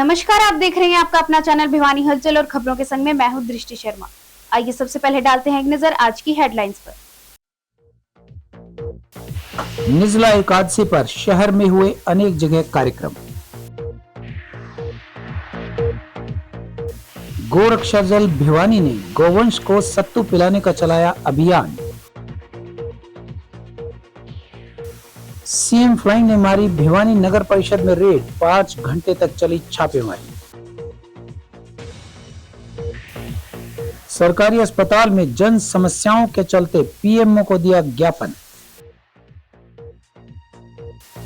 नमस्कार, आप देख रहे हैं आपका अपना चैनल भिवानी हलचल और खबरों के संग में मैं हूं दृष्टि शर्मा। आइए सबसे पहले डालते हैं एक नजर आज की हेडलाइंस पर। निर्जला एकादशी पर शहर में हुए अनेक जगह कार्यक्रम। गोरक्षा जल भिवानी ने गोवंश को सत्तू पिलाने का चलाया अभियान। सीएम फ्लाइंग ने मारी भिवानी नगर परिषद में रेड, 5 घंटे तक चली छापेमारी। सरकारी अस्पताल में जन समस्याओं के चलते पीएमओ को दिया ज्ञापन।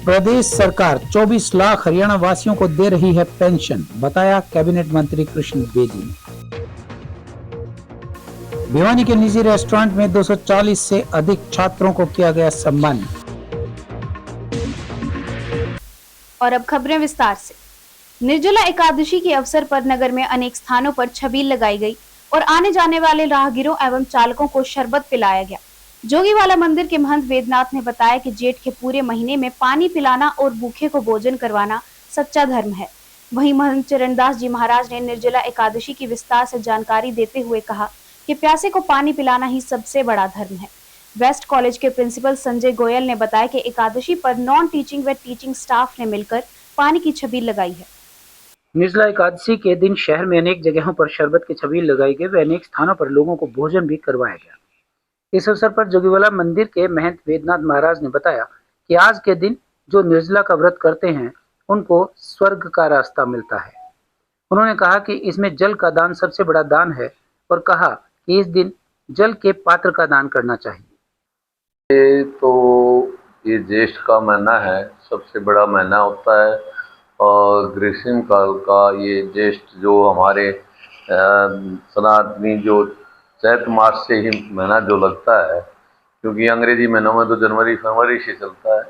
प्रदेश सरकार 24 लाख हरियाणा वासियों को दे रही है पेंशन, बताया कैबिनेट मंत्री कृष्ण बेदी ने। भिवानी के निजी रेस्टोरेंट में 240 से अधिक छात्रों को किया गया सम्मानित। और अब खबरें विस्तार से। निर्जला एकादशी के अवसर पर नगर में अनेक स्थानों पर छबील लगाई गई और आने जाने वाले राहगीरों एवं चालकों को शरबत पिलाया गया। जोगीवाला मंदिर के महंत वेदनाथ ने बताया कि जेठ के पूरे महीने में पानी पिलाना और भूखे को भोजन करवाना सच्चा धर्म है। वहीं महंत चरणदास जी महाराज ने निर्जला एकादशी की विस्तार से जानकारी देते हुए कहा कि प्यासे को पानी पिलाना ही सबसे बड़ा धर्म है। वेस्ट कॉलेज के प्रिंसिपल संजय गोयल ने बताया कि एकादशी पर नॉन टीचिंग व टीचिंग स्टाफ ने मिलकर पानी की छबील लगाई है। निर्जला एकादशी के दिन शहर में अनेक जगहों पर शरबत की छबील लगाई गई व अनेक स्थानों पर लोगों को भोजन भी करवाया गया। इस अवसर पर जोगीवाला मंदिर के महंत वेदनाथ महाराज ने बताया कि आज के दिन जो निर्जला का व्रत करते हैं उनको स्वर्ग का रास्ता मिलता है। उन्होंने कहा कि इसमें जल का दान सबसे बड़ा दान है और कहा कि इस दिन जल के पात्र का दान करना चाहिए। तो ये ज्येष्ठ का महीना है, सबसे बड़ा महीना होता है और ग्रीष्म काल का ये ज्येष्ठ जो हमारे सनातनी जो चैत्र मास से ही महीना जो लगता है, क्योंकि अंग्रेजी महीनों में तो जनवरी फरवरी से चलता है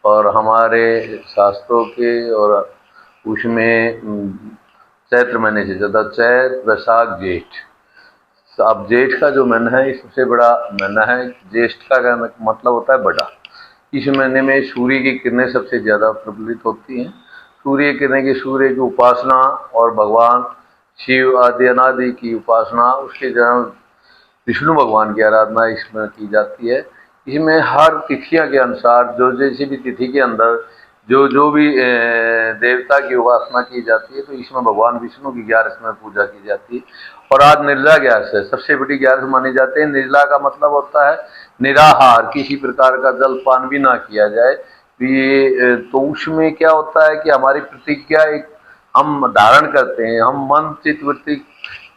और हमारे शास्त्रों के और उसमें चैत्र महीने से चलता, चैत्र वैशाख जेठ। तो अब जेठ का जो महीना है सबसे बड़ा महीना है। ज्येष्ठ का मतलब होता है बड़ा। इस महीने में सूर्य की किरणें सबसे ज़्यादा प्रबलित होती हैं। सूर्य की उपासना और भगवान शिव आदि अनादि की उपासना, उसके जन्म विष्णु भगवान की आराधना इसमें की जाती है। इसमें हर तिथियां के अनुसार जो जैसी भी तिथि के अंदर जो जो भी देवता की उपासना की जाती है, तो इसमें भगवान विष्णु की 11 पूजा की जाती है। और आज निर्जला 11 है, सबसे बड़ी 11 मानी जाती है। निर्जला का मतलब होता है निराहार, किसी प्रकार का जलपान भी ना किया जाए। तो उसमें क्या होता है कि हमारी प्रतिज्ञा एक हम धारण करते हैं, हम मन चित्त वृत्ति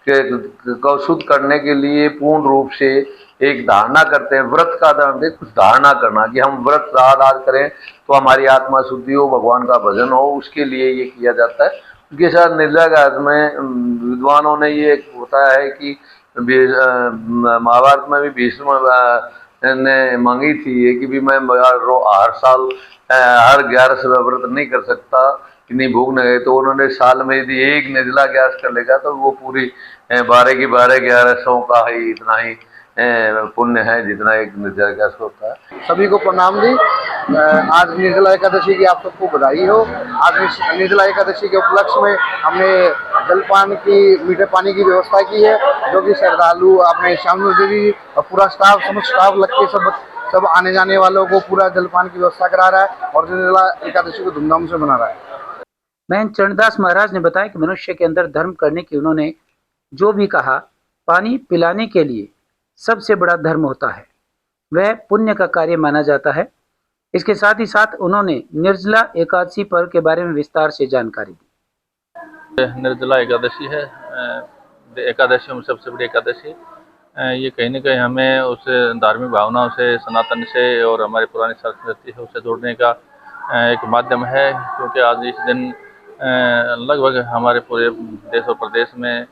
को शुद्ध करने के लिए पूर्ण रूप से एक धारणा करते हैं। व्रत का धारण, कुछ धारणा करना कि हम व्रत रात करें तो हमारी आत्मा शुद्धि हो, भगवान का भजन हो, उसके लिए ये किया जाता है। उनके साथ निर्जला काल में विद्वानों ने ये बताया है कि महाभारत में भी भीष्म ने मांगी थी ये कि भी मैं हर साल हर 11 व्रत नहीं कर सकता, इतनी भूख नहीं। तो उन्होंने साल में यदि एक निर्जला 11 कर लेगा तो वो पूरी 12 की 12 1100 का ही इतना ही पुण्य है जितना एक निर्जला 11 होता है। सभी को प्रणाम जी। आज निर्जला एकादशी की आप सबको बधाई हो। आज निर्जला एकादशी के उपलक्ष्य में हमने जलपान की, मीठे पानी की व्यवस्था की है, जो कि श्रद्धालु अपने श्याम देवी और पूरा स्टाफ, समस्त स्टाफ लग के सब आने जाने वालों को पूरा जलपान की व्यवस्था करा रहा है और निर्जला एकादशी को धूमधाम से मना रहा है। महंत चरणदास महाराज ने बताया कि मनुष्य के अंदर धर्म करने की उन्होंने जो भी कहा, पानी पिलाने के लिए सबसे बड़ा धर्म होता है, वह पुण्य का कार्य माना जाता है। इसके साथ ही साथ उन्होंने निर्जला एकादशी पर्व के बारे में विस्तार से जानकारी दी। निर्जला एकादशी है, एकादशी में सबसे बड़ी एकादशी। ये कहीं न कहीं हमें उस धार्मिक भावनाओं से, सनातन से और हमारी पुरानी संस्कृति है उसे जोड़ने का एक माध्यम है, क्योंकि आज इस दिन लगभग हमारे पूरे देश और प्रदेश में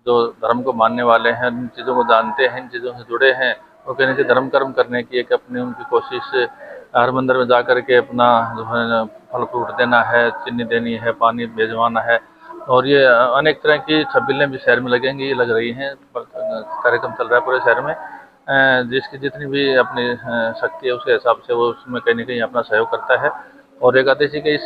जो धर्म को मानने वाले हैं, इन चीज़ों को जानते हैं, इन चीज़ों से जुड़े हैं, और कहीं से धर्म कर्म करने की एक अपनी उनकी कोशिश, हर मंदिर में जा कर के अपना जो है फल फ्रूट देना है, चीनी देनी है, पानी भिजवाना है, और ये अनेक तरह की छबीलें भी शहर में लगेंगी, ये लग रही हैं। कार्यक्रम चल रहा है पूरे शहर में, जिसकी जितनी भी अपनी शक्ति है उसके हिसाब से वो उसमें कहीं न कहीं अपना सहयोग करता है। और एकादशी के इस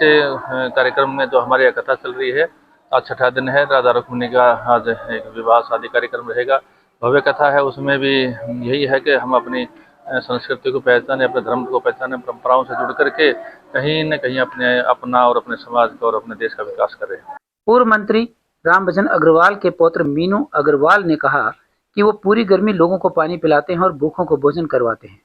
कार्यक्रम में जो हमारी कथा चल रही है, आज छठा दिन है। राधा रुक्मिणी का आज एक विवाह शादी कार्यक्रम रहेगा, भव्य कथा है। उसमें भी यही है कि हम अपनी संस्कृति को पहचाने, अपने धर्म को पहचाने, परंपराओं से जुड़ करके कहीं न कहीं अपना और अपने समाज का और अपने देश का विकास करें। पूर्व मंत्री रामभजन अग्रवाल के पौत्र मीनू अग्रवाल ने कहा कि वो पूरी गर्मी लोगों को पानी पिलाते हैं और भूखों को भोजन करवाते हैं।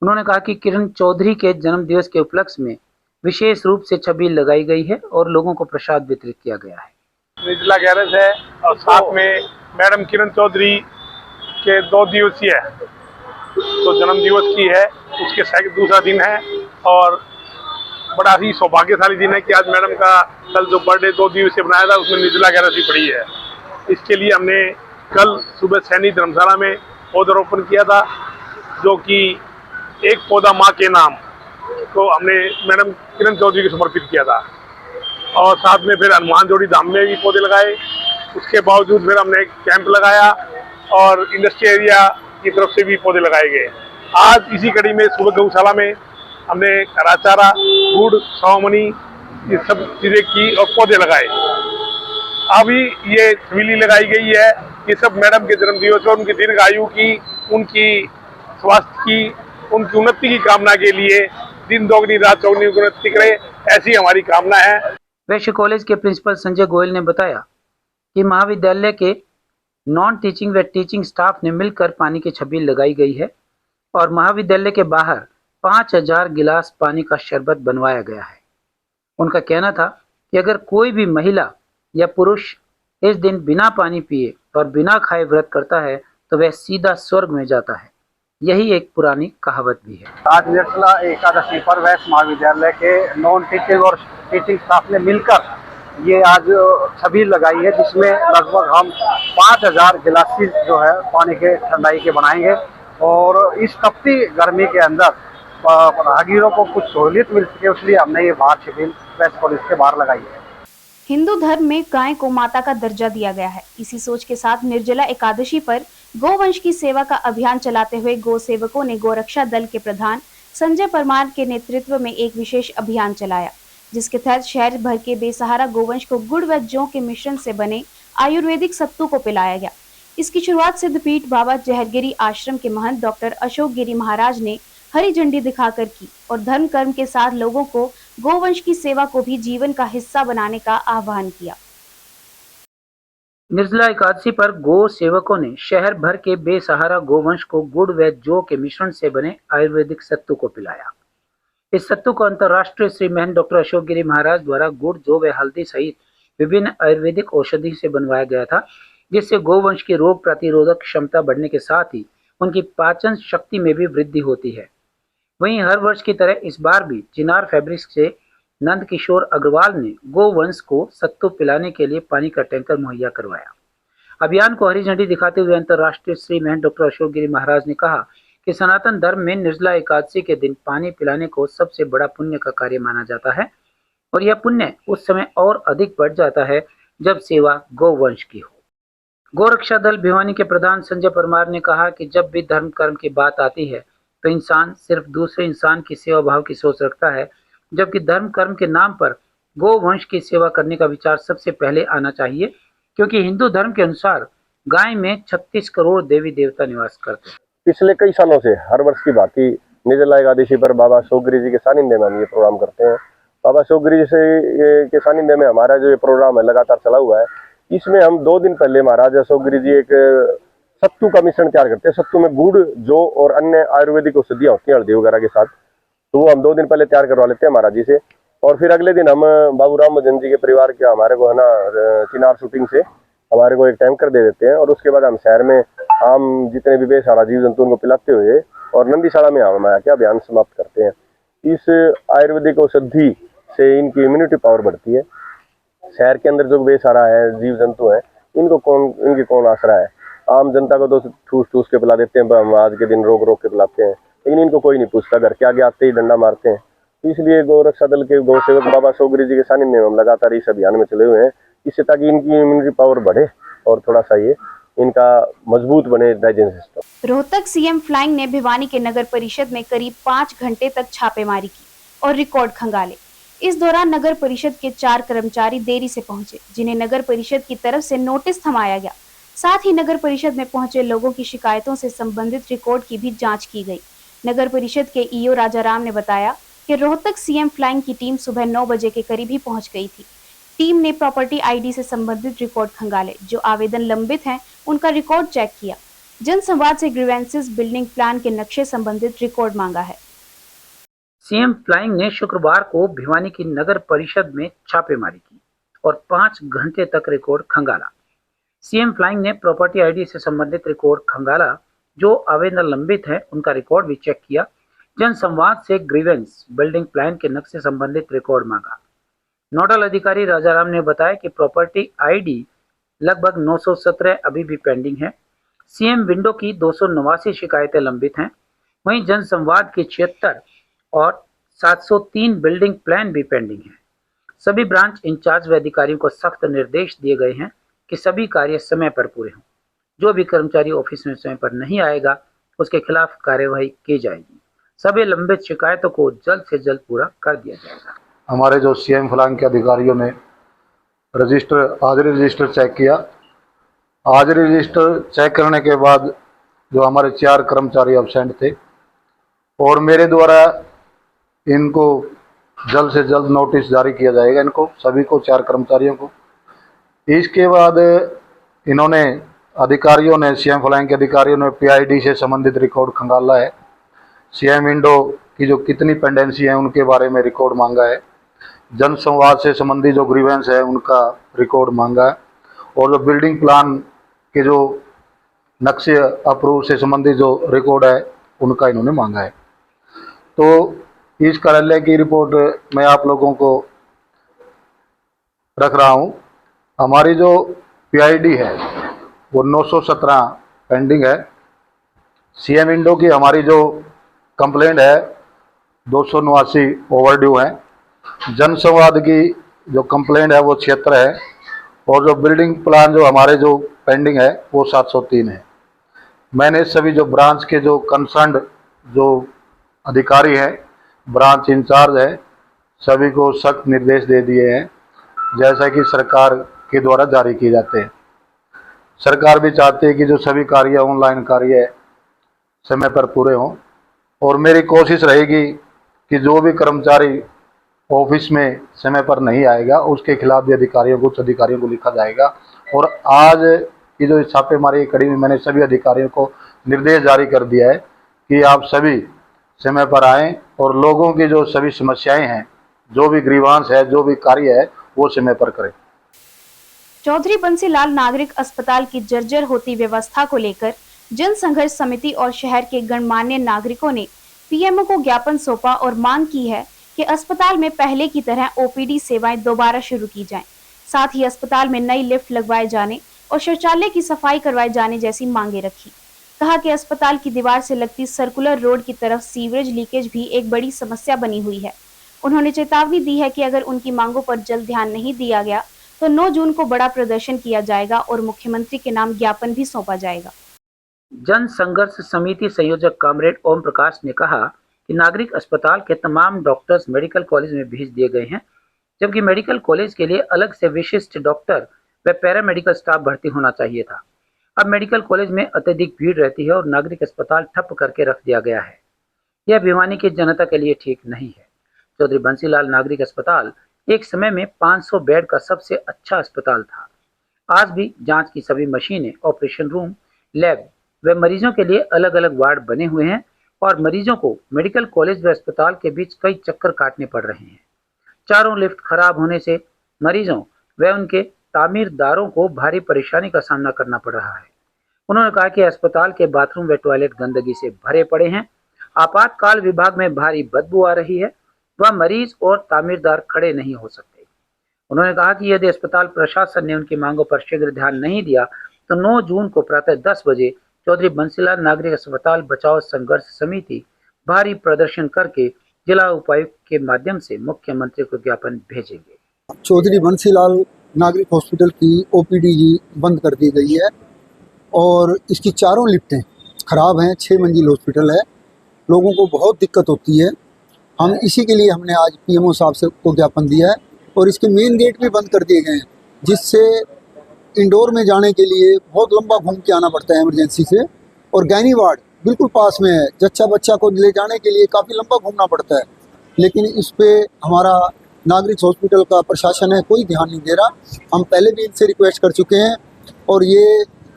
उन्होंने कहा कि किरण चौधरी के जन्मदिवस के उपलक्ष्य में विशेष रूप से छबील लगाई गई है और लोगों को प्रसाद वितरित किया गया है। निर्जला गैरेज है और साथ में मैडम किरण चौधरी के 2 दिवसीय तो जन्मदिवस की है, उसके दूसरा दिन है और बड़ा ही सौभाग्यशाली दिन है कि आज मैडम का कल जो बर्थडे 2 दिवसीय बनाया था उसमें निर्जला गैरेज भी पड़ी है। इसके लिए हमने कल सुबह सैनी धर्मशाला में पौधारोपण किया था, जो कि एक पौधा माँ के नाम तो हमने मैडम किरण चौधरी को समर्पित किया था। और साथ में फिर हनुमान जोड़ी धाम में भी पौधे लगाए। उसके बावजूद फिर हमने एक कैंप लगाया और इंडस्ट्री एरिया की तरफ से भी पौधे लगाए गए। आज इसी कड़ी में सुबह गौशाला में हमने हरा चारा, गुड़, सौमनी ये सब चीज़ें की और पौधे लगाए। अभी ये छबीली लगाई गई है, ये सब मैडम के जन्मदिवस और उनकी दीर्घ आयु की, उनकी स्वास्थ्य की, उनकी उन्नति की कामना के लिए दिन दोगुनी रात चौगुनी उन्नति करे, ऐसी हमारी कामना है। वैश्य कॉलेज के प्रिंसिपल संजय गोयल ने बताया कि महाविद्यालय के नॉन टीचिंग व टीचिंग स्टाफ ने मिलकर पानी की छबील लगाई गई है और महाविद्यालय के बाहर 5000 गिलास पानी का शरबत बनवाया गया है। उनका कहना था कि अगर कोई भी महिला या पुरुष इस दिन बिना पानी पिए और बिना खाए व्रत करता है तो वह सीधा स्वर्ग में जाता है। यही एक पुरानी कहावत भी है। आज निर्जला एकादशी पर वैश्य महाविद्यालय के नॉन टीचिंग और टीचिंग स्टाफ ने मिलकर ये आज छबील लगाई है, जिसमें लगभग हम 5000 गिलासी जो है पानी के ठंडाई के बनाएंगे और इस तपती गर्मी के अंदर राहगीरों को कुछ सहूलियत मिल सके, इसलिए हमने ये बाहर छबील वैश्य कॉलेज के बाहर लगाई है। हिंदू धर्म में गाय को माता का दर्जा दिया गया है। इसी सोच के साथ निर्जला एकादशी पर गोवंश की सेवा का अभियान चलाते हुए गौ सेवकों ने गोरक्षा दल के प्रधान संजय परमार के नेतृत्व में एक विशेष अभियान चलाया, जिसके तहत शहर भर के बेसहारा गोवंश को गुड़ व जौ के मिश्रण से बने आयुर्वेदिक सत्तू को पिलाया गया। इसकी शुरुआत सिद्धपीठ बाबा जहरगिरी आश्रम के महंत डॉक्टर अशोक गिरी महाराज ने हरी झंडी दिखाकर की और धर्म कर्म के साथ लोगों को गोवंश की सेवा को भी जीवन का हिस्सा बनाने का आह्वान किया। निर्जला एकादशी पर गौ सेवकों ने शहर भर के बेसहारा गोवंश को गुड़ व जौ के मिश्रण से बने आयुर्वेदिक सत्तू को पिलाया। इस सत्तू को अंतर्राष्ट्रीय श्री महंत डॉक्टर अशोक गिरी महाराज द्वारा गुड़, जौ व हल्दी सहित विभिन्न आयुर्वेदिक औषधि से बनवाया गया था, जिससे गोवंश की रोग प्रतिरोधक क्षमता बढ़ने के साथ ही उनकी पाचन शक्ति में भी वृद्धि होती है। वहीं हर वर्ष की तरह इस बार भी चिनार फैब्रिक्स से नंद किशोर अग्रवाल ने गोवंश को सत्तू पिलाने के लिए पानी का टैंकर मुहैया करवाया। अभियान को हरी झंडी दिखाते हुए अंतर्राष्ट्रीय श्री महंत डॉक्टर अशोक गिरी महाराज ने कहा कि सनातन धर्म में निर्जला एकादशी के दिन पानी पिलाने को सबसे बड़ा पुण्य का कार्य माना जाता है और यह पुण्य उस समय और अधिक बढ़ जाता है जब सेवा गोवंश की हो। गोरक्षा दल भिवानी के प्रधान संजय परमार ने कहा कि जब भी धर्म कर्म की बात आती है तो इंसान सिर्फ दूसरे इंसान की सेवा भाव की सोच रखता है, जबकि धर्म कर्म के नाम पर गोवंश की सेवा करने का विचार सबसे पहले आना चाहिए, क्योंकि हिंदू धर्म के अनुसार गाय में 36 करोड़ देवी देवता निवास करते हैं। पिछले कई सालों से हर वर्ष की भांति निर्जला एकादशी पर बाबा अशोकगिरी जी के सानिध्य में हम ये प्रोग्राम करते हैं। बाबा अशोकगिरी जी से के सानिध्य में हमारा जो ये प्रोग्राम है लगातार चला हुआ है। इसमें हम 2 दिन पहले महाराज अशोकगिरी जी एक सत्तू का मिश्रण तैयार करते हैं। सत्तू में गुड़, जौ और अन्य आयुर्वेदिक औषधियाँ होती हैं हल्दी वगैरह के साथ, तो वो हम 2 दिन पहले तैयार करवा लेते हैं महाराज जी से। और फिर अगले दिन हम बाबू रामभजन जी के परिवार के हमारे को है ना चिनार शूटिंग से हमारे को एक टैंकर दे देते हैं और उसके बाद हम शहर में आम जितने भी बेसहारा जीव जंतु उनको पिलाते हुए और नंदीशाला में हम क्या अभियान समाप्त करते हैं। इस आयुर्वेदिक औषधि से इनकी इम्यूनिटी पावर बढ़ती है। शहर के अंदर जो बेसहारा है जीव जंतु हैं इनकी कौन आसरा है। आम जनता को तो ठूस ठूस के पिला देते हैं, हम आज के दिन रोक के पिलाते हैं, लेकिन इनको कोई नहीं पूछता, घर के आगे आते ही डंडा मारते हैं। इसलिए गौरक्षा दल के गौ सेवक बाबा अशोकगिरी जी के सानिध्य में हम लगातार इस अभियान में चले हुए हैं, इससे ताकि इनकी इम्यूनिटी पावर बढ़े और थोड़ा सा ये इनका मजबूत बने digestion system. Rohtak CM flying ने भिवानी के नगर परिषद में करीब 5 घंटे तक छापेमारी की और रिकॉर्ड खंगाले। इस दौरान नगर परिषद के 4 कर्मचारी देरी से पहुंचे, जिन्हें नगर परिषद की तरफ से नोटिस थमाया गया। साथ ही नगर परिषद में पहुंचे लोगों की शिकायतों से संबंधित रिकॉर्ड की भी जांच की गई। नगर परिषद के ईओ राजाराम ने बताया कि रोहतक सीएम फ्लाइंग की टीम सुबह 9 बजे के करीब ही पहुंच गई थी। टीम ने प्रॉपर्टी आईडी से संबंधित रिकॉर्ड खंगाले, जो आवेदन लंबित हैं उनका रिकॉर्ड चेक किया। जनसंवाद से ग्रीवेंसेस, बिल्डिंग प्लान के नक्शे संबंधित रिकॉर्ड मांगा है। सीएम फ्लाइंग ने शुक्रवार को भिवानी की नगर परिषद में छापेमारी की और 5 घंटे तक रिकॉर्ड खंगाला। सीएम फ्लाइंग ने प्रॉपर्टी आईडी से संबंधित रिकॉर्ड खंगाला, जो आवेदन लंबित है उनका रिकॉर्ड भी चेक किया। जनसंवाद से ग्रीवेंस, बिल्डिंग प्लान के नक्शे संबंधित रिकॉर्ड मांगा। नोडल अधिकारी राजाराम ने बताया कि प्रॉपर्टी आईडी लगभग 917 अभी भी पेंडिंग है। सीएम विंडो की 289 शिकायतें लंबित हैं। वहीं जनसंवाद की 76 और 703 बिल्डिंग प्लान भी पेंडिंग है। सभी ब्रांच इंचार्ज व अधिकारियों को सख्त निर्देश दिए गए हैं कि सभी कार्य समय पर पूरे हों। जो भी कर्मचारी ऑफिस में समय पर नहीं आएगा, उसके खिलाफ कार्यवाही की जाएगी। सभी लंबित शिकायतों को जल्द से जल्द पूरा कर दिया जाएगा। हमारे जो सीएम फ्लाइंग के अधिकारियों ने हाजिरी रजिस्टर चेक किया। हाजिरी रजिस्टर चेक करने के बाद जो हमारे 4 कर्मचारी एब्सेंट थे और मेरे द्वारा इनको जल्द से जल्द नोटिस जारी किया जाएगा, इनको सभी को 4 कर्मचारियों को। इसके बाद इन्होंने अधिकारियों ने, सीएम फ्लाइंग के अधिकारियों ने पीआईडी से संबंधित रिकॉर्ड खंगाला है। सीएम विंडो की जो कितनी पेंडेंसी है उनके बारे में रिकॉर्ड मांगा है। जनसंवाद से संबंधित जो ग्रीवेंस है उनका रिकॉर्ड मांगा है और जो बिल्डिंग प्लान के जो नक्शे अप्रूव से संबंधित जो रिकॉर्ड है उनका इन्होंने मांगा है। तो इस कार्यालय की रिपोर्ट मैं आप लोगों को रख रहा हूँ। हमारी जो पीआईडी है वो 917 पेंडिंग है। सीएम विंडो की हमारी जो कंप्लेंट है 289 ओवरड्यू है। जनसंवाद की जो कंप्लेंट है वो 76 है और जो बिल्डिंग प्लान जो हमारे जो पेंडिंग है वो 703 है। मैंने सभी जो ब्रांच के जो कंसर्न्ड जो अधिकारी हैं, ब्रांच इंचार्ज है, सभी को सख्त निर्देश दे दिए हैं, जैसा कि सरकार के द्वारा जारी किए जाते हैं। सरकार भी चाहती है कि जो सभी कार्य ऑनलाइन कार्य समय पर पूरे हों और मेरी कोशिश रहेगी कि जो भी कर्मचारी ऑफिस में समय पर नहीं आएगा उसके खिलाफ भी कुछ अधिकारियों को लिखा जाएगा। और आज की जो छापेमारी कड़ी में मैंने सभी अधिकारियों को निर्देश जारी कर दिया है कि आप सभी समय पर आएं और लोगों की जो सभी समस्याएं हैं, जो भी ग्रीवांस है, जो भी कार्य है, वो समय पर करें। चौधरी बंसीलाल नागरिक अस्पताल की जर्जर होती व्यवस्था को लेकर जन संघर्ष समिति और शहर के गणमान्य नागरिकों ने पीएमओ को ज्ञापन सौंपा और मांग की है कि अस्पताल में पहले की तरह ओपीडी सेवाएं दोबारा शुरू की जाएं। साथ ही अस्पताल में नई लिफ्ट लगवाए जाने और शौचालय की सफाई करवाए जाने जैसी मांगे रखी। कहा कि अस्पताल की दीवार से लगती सर्कुलर रोड की तरफ सीवरेज लीकेज भी एक बड़ी समस्या बनी हुई है। उन्होंने चेतावनी दी है कि अगर उनकी मांगों पर जल्द ध्यान नहीं दिया गया तो 9 जून को बड़ा प्रदर्शन किया जाएगा और मुख्यमंत्री के नाम ज्ञापन भी सौंपा जाएगा। जन संघर्ष समिति संयोजक कॉमरेड ओम प्रकाश ने कहा कि नागरिक अस्पताल के तमाम डॉक्टर्स मेडिकल कॉलेज में भेज दिए गए हैं, जबकि मेडिकल कॉलेज के लिए अलग से विशिष्ट डॉक्टर व पैरामेडिकल स्टाफ भर्ती होना चाहिए था। अब मेडिकल कॉलेज में अत्यधिक भीड़ रहती है और नागरिक अस्पताल ठप करके रख दिया गया है। यह भिवानी की जनता के लिए ठीक नहीं है। चौधरी बंसीलाल नागरिक अस्पताल एक समय में 500 बेड का सबसे अच्छा अस्पताल था। आज भी जांच की सभी मशीनें, ऑपरेशन रूम, लैब व मरीजों के लिए अलग अलग वार्ड बने हुए हैं और मरीजों को मेडिकल कॉलेज व अस्पताल के बीच कई चक्कर काटने पड़ रहे हैं। चारों लिफ्ट खराब होने से मरीजों व उनके तामीरदारों को भारी परेशानी का सामना करना पड़ रहा है। उन्होंने कहा कि अस्पताल के बाथरूम व टॉयलेट गंदगी से भरे पड़े हैं, आपातकाल विभाग में भारी बदबू आ रही है, वह मरीज और तामीरदार खड़े नहीं हो सकते। उन्होंने कहा कि यदि अस्पताल प्रशासन ने उनकी मांगों पर शीघ्र ध्यान नहीं दिया तो 9 जून को प्रातः 10 बजे चौधरी बंसीलाल नागरिक अस्पताल बचाओ संघर्ष समिति भारी प्रदर्शन करके जिला उपायुक्त के माध्यम से मुख्यमंत्री को ज्ञापन भेजेंगे। चौधरी बंसीलाल नागरिक हॉस्पिटल की ओपीडी बंद कर दी गई है और इसकी चारों लिफ्टें खराब हैं। 6 मंजिल हॉस्पिटल है, लोगों को बहुत दिक्कत होती है हम इसी के लिए हमने आज पीएमओ साहब से को ज्ञापन दिया है और इसके मेन गेट भी बंद कर दिए गए हैं, जिससे इंडोर में जाने के लिए बहुत लंबा घूम के आना पड़ता है इमरजेंसी से। और गैनी वार्ड बिल्कुल पास में है, जच्चा बच्चा को ले जाने के लिए काफ़ी लंबा घूमना पड़ता है, लेकिन इस पे हमारा नागरिक हॉस्पिटल का प्रशासन है कोई ध्यान नहीं दे रहा। हम पहले भी इनसे रिक्वेस्ट कर चुके हैं और ये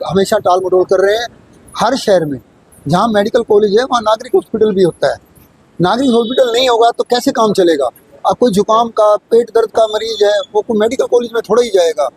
हमेशा टाल मटोल कर रहे हैं। हर शहर में जहाँ मेडिकल कॉलेज है वहाँ नागरिक हॉस्पिटल भी होता है। नागरिक हॉस्पिटल नहीं होगा तो कैसे काम चलेगा? अब कोई जुकाम का, पेट दर्द का मरीज है, वो कोई मेडिकल कॉलेज में थोड़ा ही जाएगा।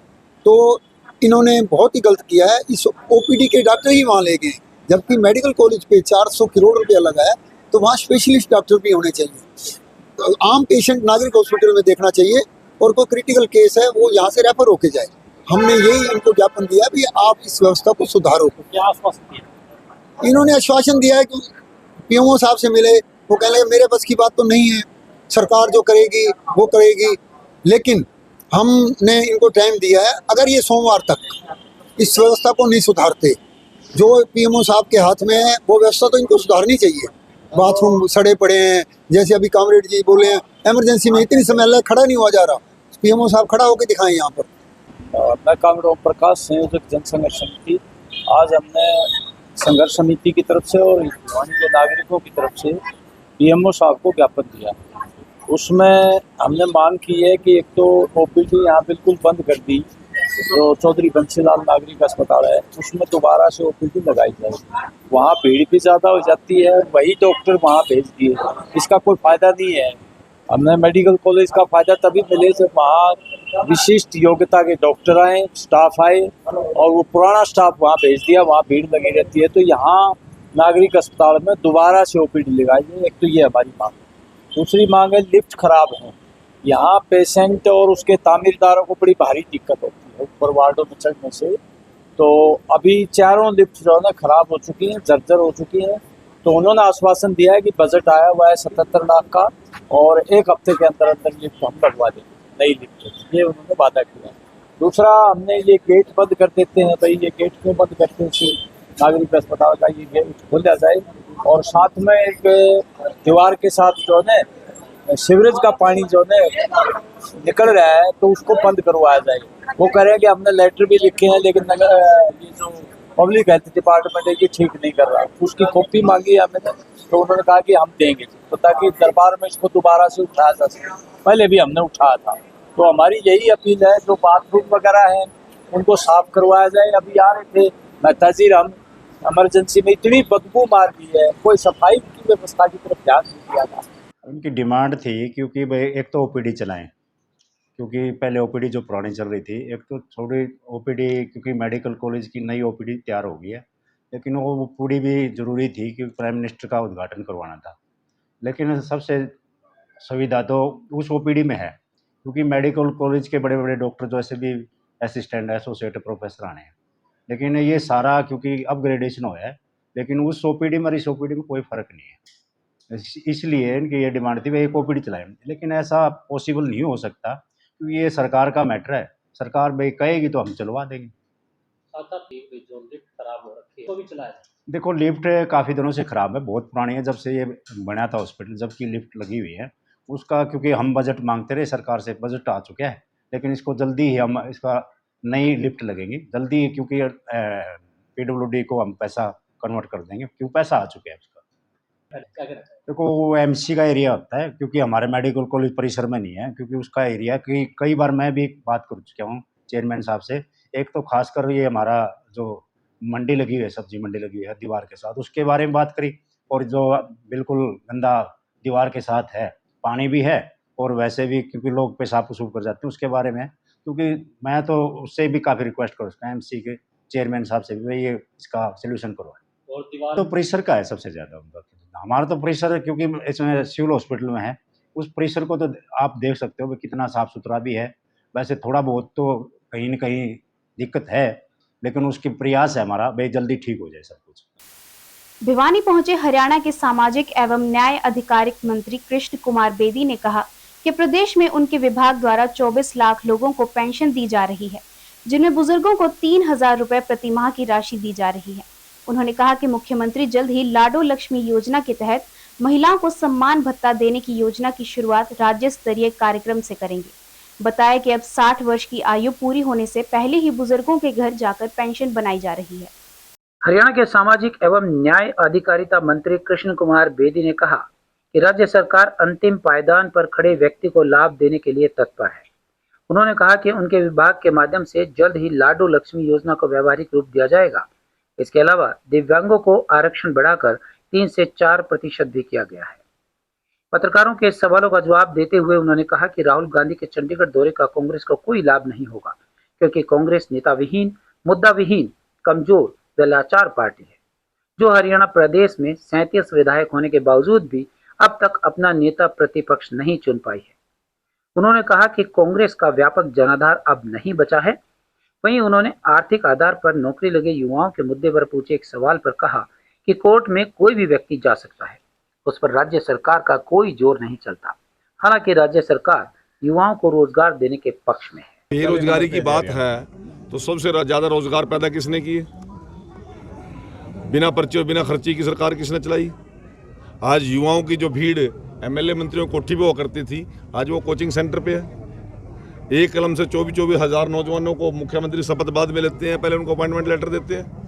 तो इन्होंने बहुत ही गलत किया है, इस ओपीडी के डॉक्टर ही वहाँ ले गए, जबकि मेडिकल कॉलेज पे 400 करोड़ रुपया लगा है, तो वहाँ स्पेशलिस्ट डॉक्टर भी होने चाहिए। आम पेशेंट नागरिक हॉस्पिटल में देखना चाहिए और कोई क्रिटिकल केस है वो यहाँ से रेफर होके जाए। हमने यही इनको ज्ञापन दिया भी आप इस व्यवस्था को सुधारो। क्या आश्वासन दिया? इन्होंने आश्वासन दिया है कि पीएमओ साहब से मिले, वो कह रहे मेरे बस की बात तो नहीं है, सरकार जो करेगी वो करेगी, लेकिन हमने इनको टाइम दिया है। अगर ये सोमवार तक इस व्यवस्था को नहीं सुधारते, जो पीएमओ साहब के हाथ में है वो व्यवस्था तो इनको सुधारनी चाहिए। बाथरूम सड़े पड़े हैं, जैसे अभी कामरेड जी बोले हैं, इमरजेंसी में इतनी समय लग खड़ा नहीं हुआ जा रहा, पीएमओ साहब खड़ा होकर दिखाएं यहाँ पर। मैं कामरेड ओम प्रकाश, संयोजक जनसंघर्ष समिति। आज हमने संघर्ष समिति की तरफ से और के नागरिकों की तरफ से पीएमओ साहब को ज्ञापन दिया। उसमें हमने मांग की है कि एक तो ओपीडी यहाँ बिल्कुल बंद कर दी, जो चौधरी बंसीलाल नागरिक अस्पताल है उसमें दोबारा से ओपीडी लगाई जाए। वहाँ भीड़ भी ज़्यादा हो जाती है, वही डॉक्टर वहाँ भेज दिए, इसका कोई फ़ायदा नहीं है। हमने मेडिकल कॉलेज का फ़ायदा तभी मिले जब वहाँ विशिष्ट योग्यता के डॉक्टर आए, स्टाफ आए, और वो पुराना स्टाफ वहाँ भेज दिया, वहाँ भीड़ लगी रहती है। तो यहाँ नागरिक अस्पताल में दोबारा से ओपीडी लगाई जाए, एक तो ये हमारी मांग। दूसरी मांग है, लिफ्ट खराब है, यहाँ पेशेंट और उसके तामीरदारों को बड़ी भारी दिक्कत होती है ऊपर वार्डों में चढ़ने से। तो अभी चारों लिफ्ट जो है ना खराब हो चुकी हैं, जर्जर हो चुकी हैं। तो उन्होंने आश्वासन दिया है कि बजट आया हुआ है 77 लाख का और एक हफ्ते के अंदर अंदर लिफ्ट हम लगवा देंगे, नई लिफ्ट, ये उन्होंने वादा किया। दूसरा, हमने ये गेट बंद कर देते हैं, भाई ये गेट क्यों बंद करते हैं? नागरिक अस्पताल का ये गेट खोला जाए और साथ में एक दीवार के साथ जो है ना सीवरेज का पानी जो है निकल रहा है तो उसको बंद करवाया जाए। वो कह रहे हैं कि हमने लेटर भी लिखे हैं, लेकिन नगर ये जो पब्लिक हेल्थ डिपार्टमेंट है ये ठीक नहीं कर रहा। उसकी कॉपी मांगी है हमने, तो उन्होंने कहा कि हम देंगे, तो ताकि दरबार में इसको दोबारा से उठाया जा सके। पहले भी हमने उठाया था। तो हमारी यही अपील है, जो बाथरूम वगैरह हैं उनको साफ करवाया जाए। अभी आ रहे थे महताजीर, हम इमरजेंसी में इतनी बदबू मार दी है, कोई सफाई की व्यवस्था की तरफ ध्यान नहीं दिया था। उनकी डिमांड थी क्योंकि भाई एक तो ओपीडी चलाएं, क्योंकि पहले ओपीडी जो पुरानी चल रही थी, एक तो थोड़ी ओपीडी, क्योंकि मेडिकल कॉलेज की नई ओपीडी तैयार हो गई है, लेकिन वो ओपीडी भी ज़रूरी थी क्योंकि प्राइम मिनिस्टर का उद्घाटन करवाना था। लेकिन सबसे सुविधा तो उस ओपीडी में है, क्योंकि मेडिकल कॉलेज के बड़े बड़े डॉक्टर जो ऐसे भी असिस्टेंट एसोसिएट प्रोफेसर आने हैं, लेकिन ये सारा क्योंकि अपग्रेडेशन हुआ है, लेकिन उस ओपीडी में और इस ओपीडी में कोई फ़र्क नहीं है। इसलिए इनकी ये डिमांड थी भाई एक ओपीडी चलाएं, लेकिन ऐसा पॉसिबल नहीं हो सकता क्योंकि ये सरकार का मैटर है। सरकार भाई कहेगी तो हम चलवा देंगे। जो लिफ्ट खराब हो रखी है तो भी चलाया जाए। देखो, लिफ्ट काफ़ी दिनों से ख़राब है, बहुत पुरानी है, जब से ये बना था हॉस्पिटल, जबकि लिफ्ट लगी हुई है उसका, क्योंकि हम बजट मांगते रहे सरकार से, बजट आ चुका है, लेकिन इसको जल्दी ही हम इसका नई लिफ्ट लगेंगी जल्दी, क्योंकि PWD को हम पैसा कन्वर्ट कर देंगे, क्योंकि पैसा आ चुका है उसका। देखो, वो MC का एरिया होता है, क्योंकि हमारे मेडिकल कॉलेज परिसर में नहीं है, क्योंकि उसका एरिया कि कई बार मैं भी बात कर चुका हूँ चेयरमैन साहब से। एक तो खासकर ये हमारा जो मंडी लगी हुई है, सब्जी मंडी लगी हुई है दीवार के साथ, उसके बारे में बात करी, और जो बिल्कुल गंदा दीवार के साथ है, पानी भी है और वैसे भी क्योंकि लोग पेशाब पुसूब कर जाते हैं, उसके बारे में, क्योंकि मैं तो उससे भी काफ़ी रिक्वेस्ट कर सकता हूँ MC के चेयरमैन साहब से भी, ये इसका सोल्यूशन करो। और दीवार तो परिसर का है सबसे ज़्यादा, हमारा तो परिसर है, क्योंकि इसमें सिविल हॉस्पिटल में है, उस परिसर को तो आप देख सकते हो कि कितना साफ़ सुथरा भी है। वैसे थोड़ा बहुत तो कहीं न कहीं दिक्कत है, लेकिन उसकी प्रयास है हमारा भाई जल्दी ठीक हो जाए सब कुछ। भिवानी पहुंचे हरियाणा के सामाजिक एवं न्याय अधिकारिक मंत्री कृष्ण कुमार बेदी ने कहा कि प्रदेश में उनके विभाग द्वारा 24 लाख लोगों को पेंशन दी जा रही है, जिनमें बुजुर्गों को 3000 रुपए प्रति माह की राशि दी जा रही है। उन्होंने कहा कि मुख्यमंत्री जल्द ही लाडो लक्ष्मी योजना के तहत महिलाओं को सम्मान भत्ता देने की योजना की शुरुआत राज्य स्तरीय कार्यक्रम से करेंगे। बताया कि अब 60 वर्ष की आयु पूरी होने से पहले ही बुजुर्गों के घर जाकर पेंशन बनाई जा रही है। हरियाणा के सामाजिक एवं न्याय अधिकारिता मंत्री कृष्ण कुमार बेदी ने कहा कि राज्य सरकार अंतिम पायदान पर खड़े व्यक्ति को लाभ देने के लिए तत्पर है। उन्होंने कहा कि उनके विभाग के माध्यम से जल्द ही लाडो लक्ष्मी योजना को व्यावहारिक रूप दिया जाएगा। इसके अलावा दिव्यांगों को आरक्षण बढ़ाकर 3 से 4% भी किया गया है। पत्रकारों के सवालों का जवाब देते हुए उन्होंने कहा कि राहुल गांधी के चंडीगढ़ दौरे का कांग्रेस को कोई लाभ नहीं होगा, क्योंकि कांग्रेस नेता विहीन, मुद्दा विहीन, कमजोर व लाचार पार्टी है, जो हरियाणा प्रदेश में 37 विधायक होने के बावजूद भी अब तक अपना नेता प्रतिपक्ष नहीं चुन पाई है। उन्होंने कहा कि कांग्रेस का व्यापक जनाधार अब नहीं बचा है। वहीं उन्होंने आर्थिक आधार पर नौकरी लगे युवाओं के मुद्दे पर पूछे एक सवाल पर कहा कि कोर्ट में कोई भी व्यक्ति जा सकता है, उस पर राज्य सरकार का कोई जोर नहीं चलता। हालांकि राज्य सरकार युवाओं को रोजगार देने के पक्ष में है। बेरोजगारी की बात है तो सबसे ज्यादा रोजगार पैदा किसने किए? बिना पर्चे और बिना खर्ची की सरकार किसने चलाई? आज युवाओं की जो भीड़ एमएलए मंत्रियों कोठी पे हुआ करती थी, आज वो कोचिंग सेंटर पे है। एक कलम से 24 हज़ार नौजवानों को मुख्यमंत्री शपथ बाद में लेते हैं, पहले उनको अपॉइंटमेंट लेटर देते हैं।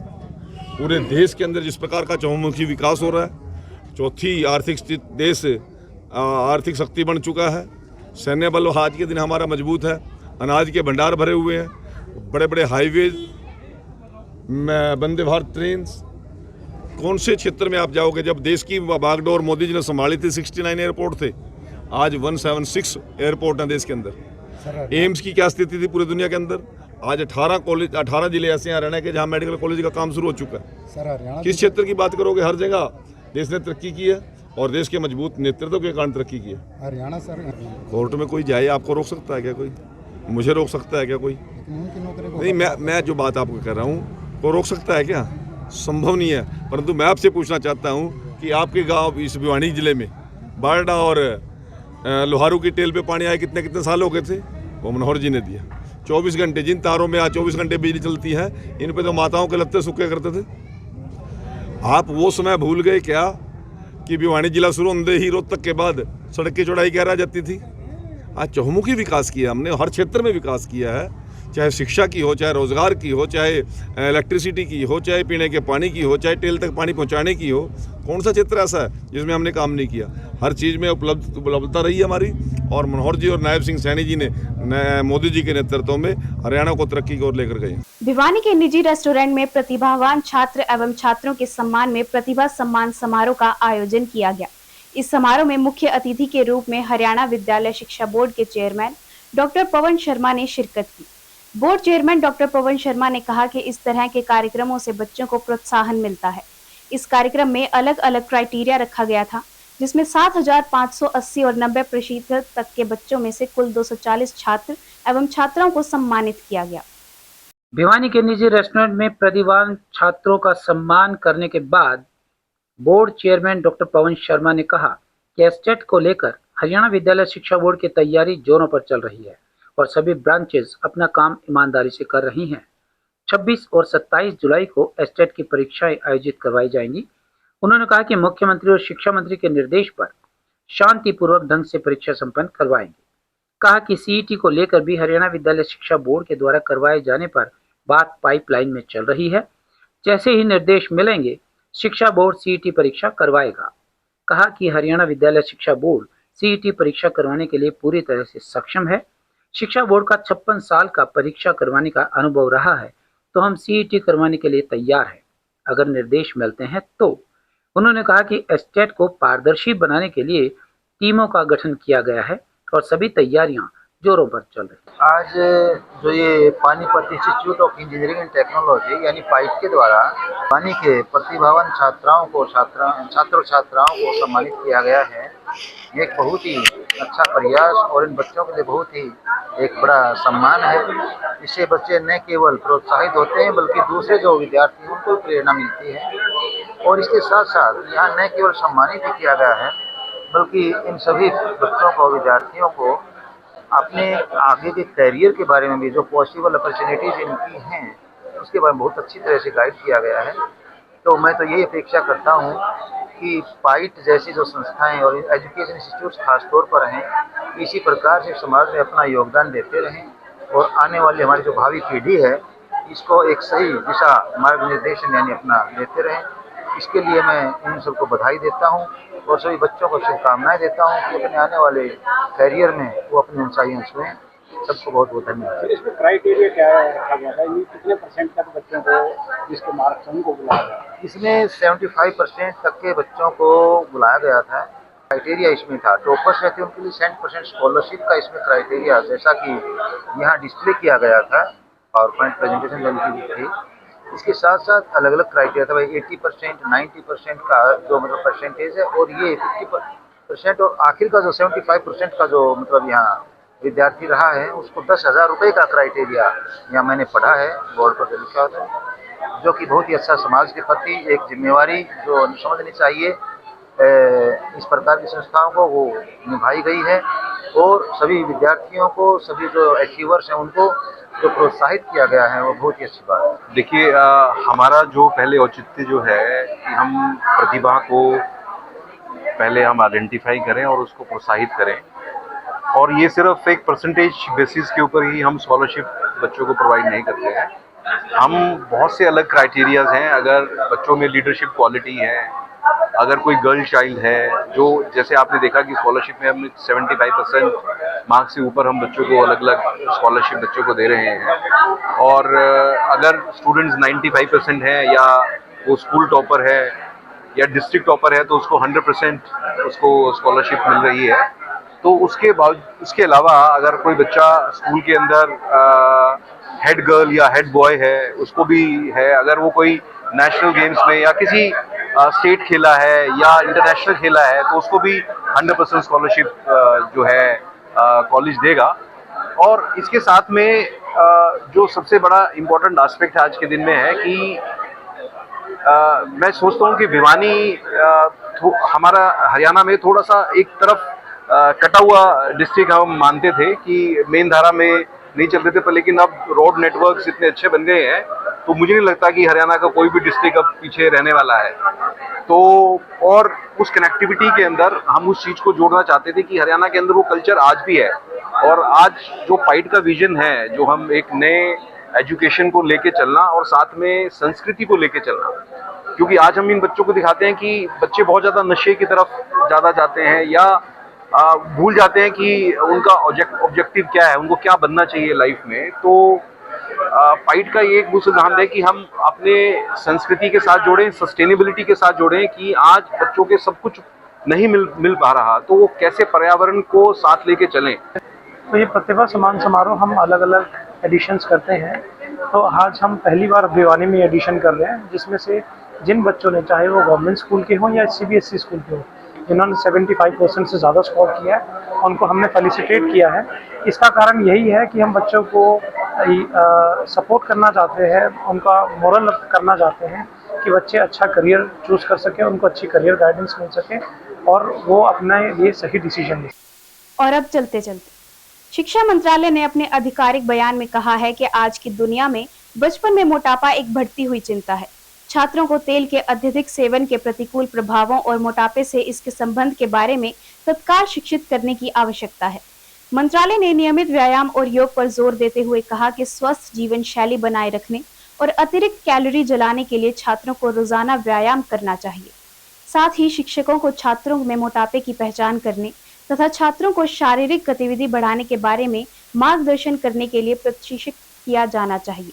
पूरे देश के अंदर जिस प्रकार का चहुमुखी विकास हो रहा है, चौथी देश आर्थिक शक्ति बन चुका है। सैन्य बल आज के दिन हमारा मजबूत है, अनाज के भंडार भरे हुए हैं, बड़े बड़े हाईवेज, वंदे भारत ट्रेन। कौन से क्षेत्र में आप जाओगे? जब देश की बागडोर मोदी जी ने संभाली थी 69 एयरपोर्ट थे, आज 176 एयरपोर्ट हैं देश के अंदर। एम्स की क्या स्थिति थी पूरी दुनिया के अंदर? आज 18 जिले ऐसे हैं हरियाणा के जहां मेडिकल कॉलेज का काम शुरू हो चुका है। किस क्षेत्र की बात करोगे? हर जगह देश ने तरक्की की है और देश के मजबूत नेतृत्व के कारण तरक्की की है। हरियाणा सर कोर्ट में कोई जाए, आपको रोक सकता है क्या कोई? मुझे रोक सकता है क्या कोई? नहीं, मैं जो बात आपको कर रहा हूँ को रोक सकता है क्या? संभव नहीं है। परंतु मैं आपसे पूछना चाहता हूँ कि आपके गांव इस भिवानी जिले में बारडा और लोहारू की टेल पे पानी आए कितने साल हो गए थे? वो मनोहर जी ने दिया। 24 घंटे जिन तारों में आज 24 घंटे बिजली चलती है, इन पे तो माताओं के लत्ते सूखे करते थे। आप वो समय भूल गए क्या कि भिवानी जिला शुरू होने ही रोहतक के बाद सड़क की चौड़ाई क्या रह जाती थी? आज चहुमुखी विकास किया हमने, हर क्षेत्र में विकास किया है, चाहे शिक्षा की हो, चाहे रोजगार की हो, चाहे इलेक्ट्रिसिटी की हो, चाहे पीने के पानी की हो, चाहे टेल तक पानी पहुंचाने की हो। कौन सा क्षेत्र ऐसा है जिसमें हमने काम नहीं किया? हर चीज़ में उपलब्धता रही है हमारी। और मनोहर जी और नायब सिंह सैनी जी ने मोदी जी के नेतृत्व में हरियाणा को तरक्की की ओर लेकर गए। भिवानी के निजी रेस्टोरेंट में प्रतिभावान छात्र एवं छात्रों के सम्मान में प्रतिभा सम्मान समारोह का आयोजन किया गया। इस समारोह में मुख्य अतिथि के रूप में हरियाणा विद्यालय शिक्षा बोर्ड के चेयरमैन डॉक्टर पवन शर्मा ने शिरकत की। Board chairman doctor Pawan Sharma ने कहा कि इस तरह के कार्यक्रमों से बच्चों को प्रोत्साहन मिलता है। इस कार्यक्रम में अलग अलग क्राइटेरिया रखा गया था, जिसमें 7,580 और 90% तक के बच्चों में से कुल 240 छात्र एवं छात्राओं को सम्मानित किया गया। भिवानी के निजी रेस्टोरेंट में प्रतिभावान छात्रों का सम्मान करने के बाद board chairman doctor Pawan Sharma ने कहा कि एस्टेट को लेकर हरियाणा विद्यालय शिक्षा बोर्ड की तैयारी जोरों पर चल रही है और सभी ब्रांचेस अपना काम ईमानदारी से कर रही हैं। 26 और 27 जुलाई को एस्टेट की परीक्षाएं आयोजित करवाई जाएंगी। उन्होंने कहा कि मुख्यमंत्री और शिक्षा मंत्री के निर्देश पर शांतिपूर्वक ढंग से परीक्षा संपन्न करवाएंगे। कहा कि सीईटी को लेकर भी हरियाणा विद्यालय शिक्षा बोर्ड के द्वारा करवाए जाने पर बात पाइपलाइन में चल रही है। जैसे ही निर्देश मिलेंगे शिक्षा बोर्ड सीईटी परीक्षा करवाएगा। कहा कि हरियाणा विद्यालय शिक्षा बोर्ड सीईटी परीक्षा करवाने के लिए पूरी तरह से सक्षम है। शिक्षा बोर्ड का 56 साल का परीक्षा करवाने का अनुभव रहा है, तो हम सीईटी करवाने के लिए तैयार हैं अगर निर्देश मिलते हैं तो। उन्होंने कहा कि एस्टेट को पारदर्शी बनाने के लिए टीमों का गठन किया गया है और सभी तैयारियां जोरों पर चल रही हैं। आज जो ये Panipat institute of engineering and technology यानी पाइप के द्वारा पानी के प्रतिभावान छात्राओं को छात्र छात्राओं को सम्मानित किया गया है। ये एक बहुत ही अच्छा प्रयास और इन बच्चों के लिए बहुत ही एक बड़ा सम्मान है। इससे बच्चे न केवल प्रोत्साहित होते हैं बल्कि दूसरे जो विद्यार्थी हैं उनको प्रेरणा मिलती है। और इसके साथ साथ यहाँ न केवल सम्मानित भी किया गया है बल्कि इन सभी बच्चों को विद्यार्थियों को अपने आगे के करियर के बारे में भी जो पॉसिबल अपॉर्चुनिटीज इनकी हैं उसके बारे में बहुत अच्छी तरह से गाइड किया गया है। तो मैं तो यही अपेक्षा करता हूँ कि पाइट जैसी जो संस्थाएं और एजुकेशन इंस्टीट्यूट्स खास तौर पर हैं, इसी प्रकार से समाज में अपना योगदान देते रहें और आने वाली हमारी जो भावी पीढ़ी है इसको एक सही दिशा मार्ग निर्देशन यानी अपना देते रहें। इसके लिए मैं इन सबको बधाई देता हूं और सभी बच्चों को शुभकामनाएं देता हूं कि अपने आने वाले करियर में वो अपनी ऊंचाइयां छुएं। सबको बहुत बहुत धन्यवाद। इसमें क्राइटेरिया क्या रखा गया था, ये कितने परसेंट तक बच्चों को जिसके मार्क्स हैं उनको बुलाया गया? इसमें 75% तक के बच्चों को बुलाया गया था। क्राइटेरिया इसमें था, टॉपर्स रहते उनके लिए 100% स्कॉलरशिप का इसमें क्राइटेरिया, जैसा कि यहाँ डिस्प्ले किया गया था, पावर पॉइंट प्रेजेंटेशन लगी थी। इसके साथ साथ अलग अलग क्राइटेरिया था, भाई 80%, 90% का जो मतलब परसेंटेज है, और ये 50% और आखिर का जो 75% का जो मतलब यहाँ विद्यार्थी रहा है उसको 10,000 रुपये का क्राइटेरिया यहाँ मैंने पढ़ा है, बोर्ड पर लिखा होता है, जो कि बहुत ही अच्छा समाज के प्रति एक जिम्मेवारी जो समझनी चाहिए इस प्रकार की संस्थाओं को वो निभाई गई है। और सभी विद्यार्थियों को, सभी जो अचीवर्स हैं उनको जो प्रोत्साहित किया गया है वो बहुत ही अच्छी बात है। देखिए, हमारा जो पहले औचित्य जो है कि हम प्रतिभा को पहले हम आइडेंटिफाई करें और उसको प्रोत्साहित करें, और ये सिर्फ एक परसेंटेज बेसिस के ऊपर ही हम स्कॉलरशिप बच्चों को प्रोवाइड नहीं करते हैं। हम बहुत से अलग क्राइटेरियाज हैं। अगर बच्चों में लीडरशिप क्वालिटी है, अगर कोई गर्ल चाइल्ड है, जो जैसे आपने देखा कि स्कॉलरशिप में हमने 75% मार्क्स से ऊपर हम बच्चों को अलग अलग स्कॉलरशिप बच्चों को दे रहे हैं, और अगर स्टूडेंट्स 95% है या वो स्कूल टॉपर है या डिस्ट्रिक्ट टॉपर है तो उसको 100% उसको स्कॉलरशिप मिल रही है। तो उसके अलावा अगर कोई बच्चा स्कूल के अंदर हेड गर्ल या हेड बॉय है उसको भी है, अगर वो कोई नेशनल गेम्स में या किसी स्टेट खेला है या इंटरनेशनल खेला है तो उसको भी 100% स्कॉलरशिप जो है कॉलेज देगा। और इसके साथ में जो सबसे बड़ा इम्पोर्टेंट एस्पेक्ट आज के दिन में है कि मैं सोचता हूँ कि भिवानी हमारा हरियाणा में थोड़ा सा एक तरफ कटा हुआ डिस्ट्रिक्ट हम मानते थे कि मेन धारा में नहीं चलते थे पर, लेकिन अब रोड नेटवर्क्स इतने अच्छे बन गए हैं तो मुझे नहीं लगता कि हरियाणा का कोई भी डिस्ट्रिक्ट अब पीछे रहने वाला है। तो और उस कनेक्टिविटी के अंदर हम उस चीज़ को जोड़ना चाहते थे कि हरियाणा के अंदर वो कल्चर आज भी है, और आज जो पाइट का विजन है, जो हम एक नए एजुकेशन को लेके चलना और साथ में संस्कृति को लेके चलना, क्योंकि आज हम इन बच्चों को दिखाते हैं कि बच्चे बहुत ज़्यादा नशे की तरफ ज़्यादा जाते हैं या भूल जाते हैं कि उनका ऑब्जेक्टिव क्या है, उनको क्या बनना चाहिए लाइफ में। तो पाइट का ये एक वो सिद्धांत है कि हम अपने संस्कृति के साथ जोड़ें, सस्टेनेबिलिटी के साथ जोड़ें कि आज बच्चों के सब कुछ नहीं मिल पा रहा तो वो कैसे पर्यावरण को साथ लेके चलें। तो ये प्रतिभा सम्मान समारोह हम अलग अलग एडिशंस करते हैं। तो आज हम पहली बार भिवानी में एडिशन कर रहे हैं, जिसमें से जिन बच्चों ने, चाहे वो गवर्नमेंट स्कूल के हों या CBSE स्कूल के हों, जिन्होंने 75% से ज़्यादा स्कोर किया है उनको हमने फेलिसिटेट किया है। इसका कारण यही है कि हम बच्चों को सपोर्ट करना चाहते हैं, उनका मोरल करना चाहते हैं कि बच्चे अच्छा करियर चूज़ कर सकें, उनको अच्छी करियर गाइडेंस मिल सके और वो अपने लिए सही डिसीजन लें। और अब चलते चलते शिक्षा मंत्रालय ने अपने आधिकारिक बयान में कहा है कि आज की दुनिया में बचपन में मोटापा एक बढ़ती हुई चिंता है। छात्रों को तेल के अत्यधिक सेवन के प्रतिकूल प्रभावों और मोटापे से इसके संबंध के बारे में तत्काल शिक्षित करने की आवश्यकता है। मंत्रालय ने नियमित व्यायाम और योग पर जोर देते हुए कहा कि स्वस्थ जीवन शैली बनाए रखने और अतिरिक्त कैलोरी जलाने के लिए छात्रों को रोजाना व्यायाम करना चाहिए। साथ ही शिक्षकों को छात्रों में मोटापे की पहचान करने तथा छात्रों को शारीरिक गतिविधि बढ़ाने के बारे में मार्गदर्शन करने के लिए प्रशिक्षित किया जाना चाहिए।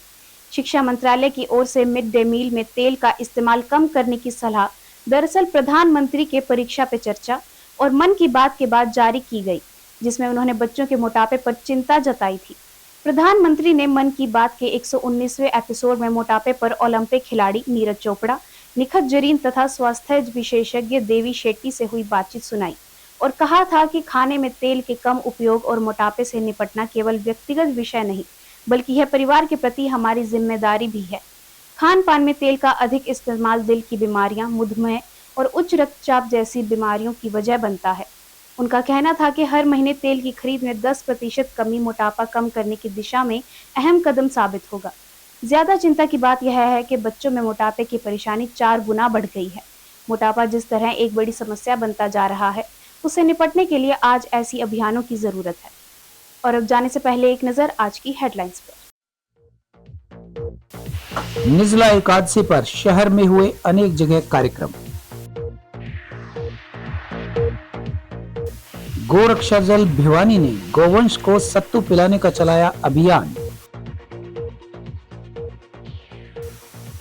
शिक्षा मंत्रालय की ओर से मिड डे मील में तेल का इस्तेमाल कम करने की सलाह दरअसल प्रधानमंत्री के परीक्षा पे चर्चा और मन की बात के बाद जारी की गई, जिसमें उन्होंने बच्चों के मोटापे पर चिंता जताई थी। प्रधानमंत्री ने मन की बात के 119वें एपिसोड में मोटापे पर ओलंपिक खिलाड़ी नीरज चोपड़ा, निखत जरीन तथा स्वास्थ्य विशेषज्ञ देवी शेट्टी से हुई बातचीत सुनाई और कहा था कि खाने में तेल के कम उपयोग और मोटापे से निपटना केवल व्यक्तिगत विषय नहीं बल्कि यह परिवार के प्रति हमारी जिम्मेदारी भी है। खान पान में तेल का अधिक इस्तेमाल दिल की बीमारियां, मधुमेह और उच्च रक्तचाप जैसी बीमारियों की वजह बनता है। उनका कहना था कि हर महीने तेल की खरीद में 10% कमी मोटापा कम करने की दिशा में अहम कदम साबित होगा। ज्यादा चिंता की बात यह है कि बच्चों में मोटापे की परेशानी 4 गुना बढ़ गई है। मोटापा जिस तरह एक बड़ी समस्या बनता जा रहा है, उससे निपटने के लिए आज ऐसी अभियानों की जरूरत है। और अब जाने से पहले एक नजर आज की हेडलाइंस पर। निर्जला एकादशी पर शहर में हुए अनेक जगह कार्यक्रम। गोरक्षा जल भिवानी ने गोवंश को सत्तू पिलाने का चलाया अभियान।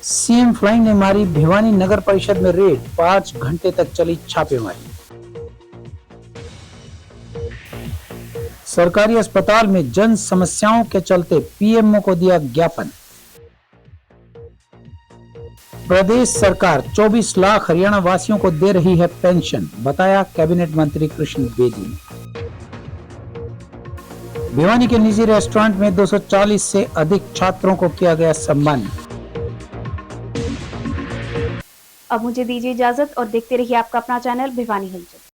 सीएम फ्लाइंग ने मारी भिवानी नगर परिषद में रेड, 5 घंटे तक चली छापेमारी। सरकारी अस्पताल में जन समस्याओं के चलते पीएमओ को दिया ज्ञापन। प्रदेश सरकार 24 लाख हरियाणा वासियों को दे रही है पेंशन, बताया कैबिनेट मंत्री कृष्ण बेदी ने। भिवानी के निजी रेस्टोरेंट में 240 से अधिक छात्रों को किया गया सम्मानित। अब मुझे दीजिए इजाजत और देखते रहिए आपका अपना चैनल भिवानी हलचल।